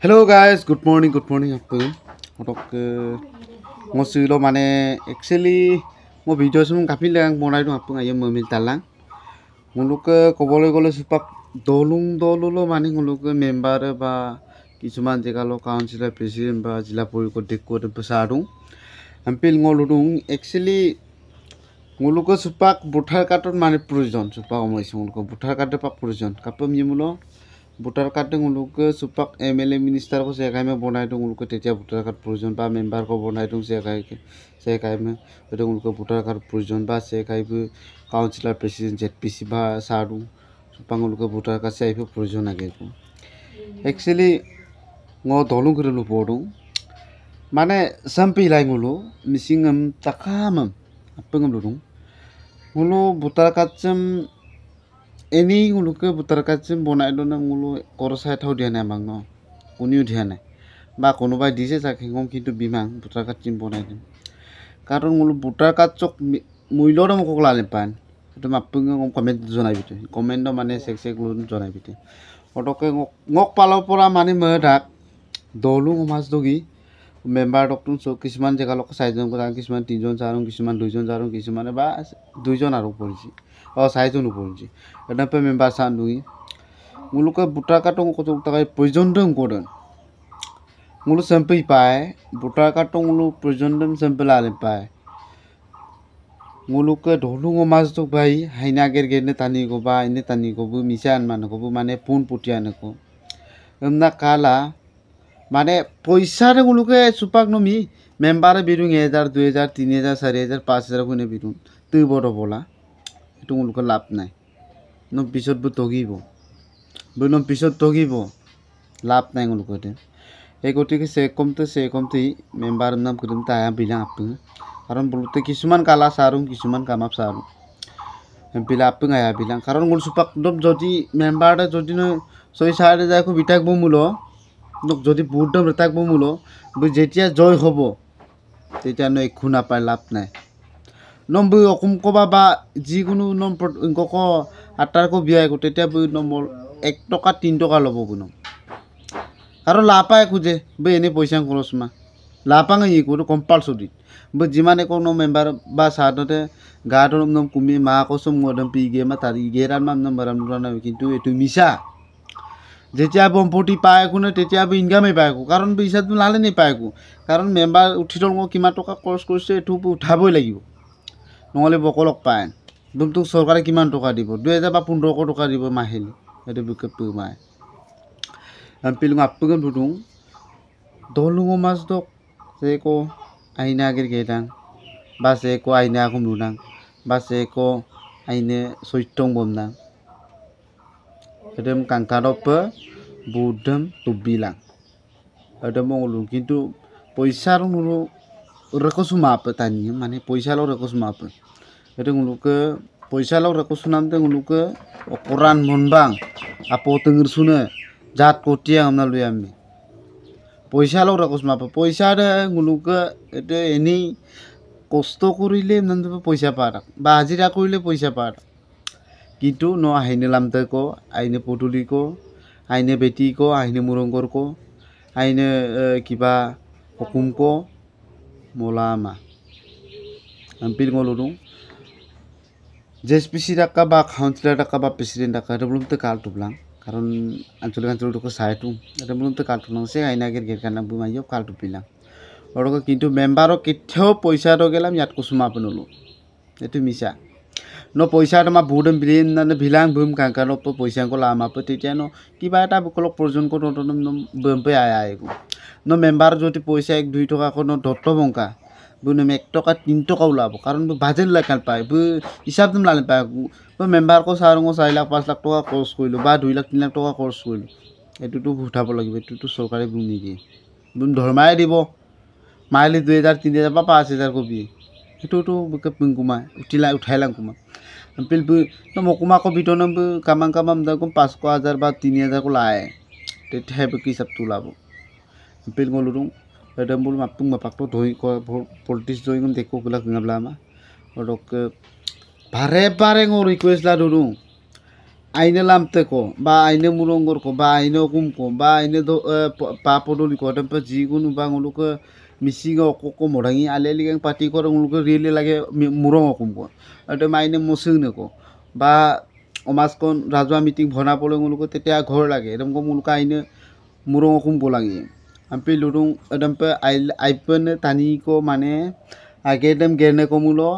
Hello guys, good morning आपको मोसिलो माने actually मो वीडियो से काफी लग बनाई दूं आपको आये मोमिल तालां मुलुक कबले गले सुपाक दलुलो माने मुलुक मेंबर बा किसुमान जगह काउंसिलर प्रेसिडेंट बा जिला परिषद देखो बेसादुं हमपिल ngoludung एक्चुअली मुलुक सुपाक बुथार कार्ड माने प्रयोजन सुपाक मइस मुलुक बुथार कार्ड पा प्रयोजन कापम यमुलो बुथार कार्ड मुलुक सुपाक एमएलए मिनिस्टर को सेकाय में बनाई दूं मुलुक तेतिया बुथार कार्ड प्रयोजन बा मेंबर को बनाई दूं सेकाय में बेदो मुलुक बुथार कार्ड प्रयोजन बा सेकाय बो काउंसिलर प्रेसिडेंट जेपीसी बा सादुं सुपाक मुलुक बुथार कार्ड सेकाय प्रयोजन आगेको actually ngo dolung kerelu bodong माने sampai lai ngulu misingam takamam apengam lurung ngulu butar kacem ini ngulu ke butar kacem bonai dona ngulu korosai thau dia na mangno uniu dia na ba kono bai dise sakhengom kintu bimang butar kacem bonai din karon ngulu butar kacok muilo dom ko lale pan itu mapengam comment jonai bitu comment do mane sek lurun jonai bitu otoke ngok palo pora mane medak dolung mas dogi member doctor सो किसमान जगह लोक साइजन को किसमान 3 जन चारन किसमान 2 जन चारन किसमान बा 2 जन आरो पड़छि ओ साइजन पड़छि एटा पे मेंबर सान्दुई मुलुक बुटा काटों को तकाय प्रयोजन दं कोदन मुलु सैंपल पाए बुटा काटों मुलु प्रयोजन दं सैंपल आले पाए मुलुक ढोलुंग मास तो भाई हाइना गेरगेरने तानी को बा इने तानी को बु मिसान मान को बु माने फोन पुटियान को एमना काला माने पैसा रे मुलुके सुपाक नमी मेंबर बिरुं 1000 2000 3000 4000 5000 कोने बिरुं तै बड़ बोला एटु मुलुके लाभ नाय न पिसत बो तगिबो बनो पिसत तगिबो लाभ नाय मुलुके ए गतिके से कमते मेंबर नाम कदम ताया बिला आपु कारण बुलुते किसुमान काला सारुं किसुमान कामाप सारुं बिला आपु आया बिला कारण मुल सुपाक दम जदि मेंबर जदि न 6-7 को बिटाक बमुलो नक जदि बुद्धम रताक बमुलो बे जेतिया जय होबो तेतिया न एकु ना पाय लाभ नाय नम्बो अकम कोबा बा जिकुनु नम इंको आटार को बियाय को तेतिया बे नम्बर 1 टका 3 टका लबो गुनो कारण लापाय खुजे बे एने पैसा खरच मा लापांग इको कम्पलसरी बे जिमाने को नो मेंबर बा सादते गादो नम कुमि मा को सम मदम पिगे मा तारि गेरान मा नम्बर ना किन्तु एतु मिसा जेतिया बम्पटी पाएको तेतिया इनकामै पाएको कारण हिसाब लाले नै पाएको कारण मेम्बर उठिदल किमान टका खरच কৰিছে एठु उठाबই লাগিব নহলে বকলক পায় দুমটো সরকারে কিমান টকা দিব 2000 বা 1500 টকা দিব মাহিলি এটো বিকপ মাই আম্পিলং আপগন বুদুং দলুং মাস দক সেকো আইনা গের গেদাং বা সেকো আইনা কুম লুনাং বা সেকো আইনে সৈত্যং বমনাং एदम कांकादप बुद्धम तुबिलां एदम मंगलु किन्तु पैसा रुनु रकसुमा पतानि माने पैसा ल रकसुमा प एदम मुलुके पैसा ल रकसुनामते मुलुके अकरान मनबां आपो तंगिर सुने जात कोटिया हमना लुयामि पैसा ल रकसुमा प पैसा दे मुलुके एते एनि कष्ट करिले नन्दबे पैसा पारा बा हाजिरा करिले पैसा पारा किन्तु न आइने लामते को आइने पटुली को आइने बेटी को आइने मुरंगर को आइने किबा हुकुम को मोलामा आम्पिल ngoludung जेसपीसी डाका बा काउंसिलर डाका बा प्रेसिडेंट डाका रबलुमते काल तुबलां कारण आंचलिक को सायतु रबलुमते काल तुबलां से आइना गेर काना बुमायो काल तुबिलां अरको किन्तु मेंबर केथेও पैसा द गेलाम यात को सुमा पनलो एतु मिसा न पैसा तमा बुदम बिलिन न भिलां बुम कांकानो पैसा को लामा प तेतिया न किबा एटा बकलक प्रयोजन को नम बमपे आया आइगो न मेंबर जति पैसा 1-2 टका को न दत्त बंका बुनम 1 टका 3 टका उलाबो कारण बाजेल लाकाल पाय बु हिसाब दम लाले पाय बु मेंबर को 4 लाख 5 लाख टका खरच कइलो बा 2 लाख 3 लाख टका खरच कइलो एटुटु उठाब লাগিব एटुटु सरकारे बुनि दिए बुन धर्माय दिबो माइले 2000 3000 बा 5000 को बि एटुटु बके पिंकुमा उठिला उठाइलां कुमा पिल न मकुमा को बिटोनम कामां दागम 500,000 बा 3000 को लाए तेथे बे की सब तुलाबो पिल ngoludung Adam bulu mapung mapakto doi ko politis doi ngom teko kula ngablama. Odok bare ngo request la dulu. Aine lamte ko ba aine mulongor ko ba aine okum ko ba aine do pa podoli ko adam pa jigun ba ngulu ko misinga ko morangi aleli gang pati ko ngulu ko really lage murong okum ko adam aine mosung ne ko ba omas kon rajwa meeting bhona pole ngulu ko tetia ghor lage edam ko ngulu ka aine murong okum bolangi ampe lurung adam pa aipen tani ko mane agedam gerne ko mulo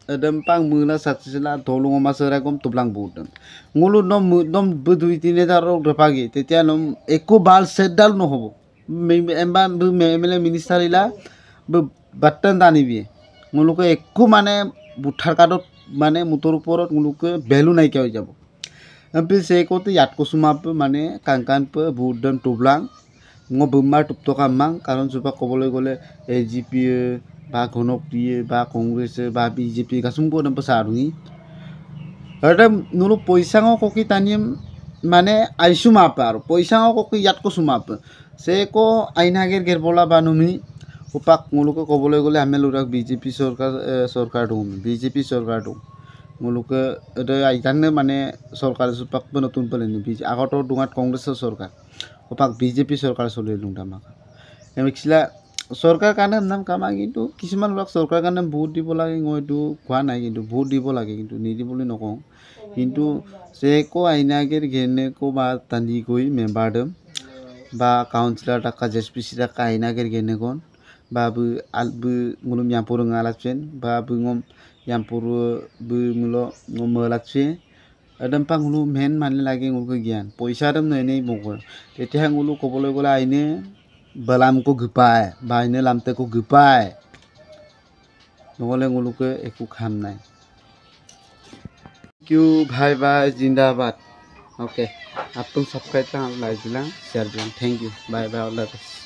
adam pang muna satsila tolong masara kom tublang budem ngulu nom bedui tine daro repagi tetia nom eko bal sedal no hobo emba memele minister ila button tani bi ngulu ko eko mane buthar kadot mane motor uporot ngulu ko belu nai kya jabo ampe se ko to yat ko sumap mane kankan pe budem tublang ngo bumar tupto kamang karon supa kobole gole AGP ba gonok দিয়ে বা কংগ্রেস বা BJP গাসুমবো নম পাসারুনি adam nulu poisango koki tanim মানে আইসু মাপ আর পয়সাও কোকি ইয়াত কো সুমাপ সে কো আইনাগের গেরবলা বানুমি উপাক মুলুকে কবলে গলে আমি লুরাক বিজেপি সরকার দম বিজেপি সরকার দম মুলুকে এতে আইকানে মানে সরকার সুপাক নতুন পলেনি আগত দুঙাত কংগ্রেসের সরকার উপাক বিজেপি সরকার চলে লুংদামা এমিক্সলা সরকার কানে নাম কামা কিন্তু কিছুমান লোক সরকার কানে ভোট দিব লাগে মইটো কোৱা নাই কিন্তু ভোট দিব লাগে কিন্তু নিদিবলৈ নকওঁ কিন্তু সে কো আইনাগের গেনে কো বা তানি কই মেম্বার দম বা কাউন্সিলর টাকা জেসপিসি টাকা আইনাগের গেনে কোন বাবু আলবু মুলুম ইয়ামপুর ngalaspen বাবু ngom yampur bu mulo ngomelakse adam pang ngulu men manle lagi ngulu gian পয়সা দম নাই nei mongol তেতিয়া ngulu কবলৈ গলে আইনে balam ko gupai ba ine lamte ko gupai নহলে nguluke একো খাম নাই thank you bye bye zindabad okay apung subscribe ta like bilang share bilang thank you bye bye all the best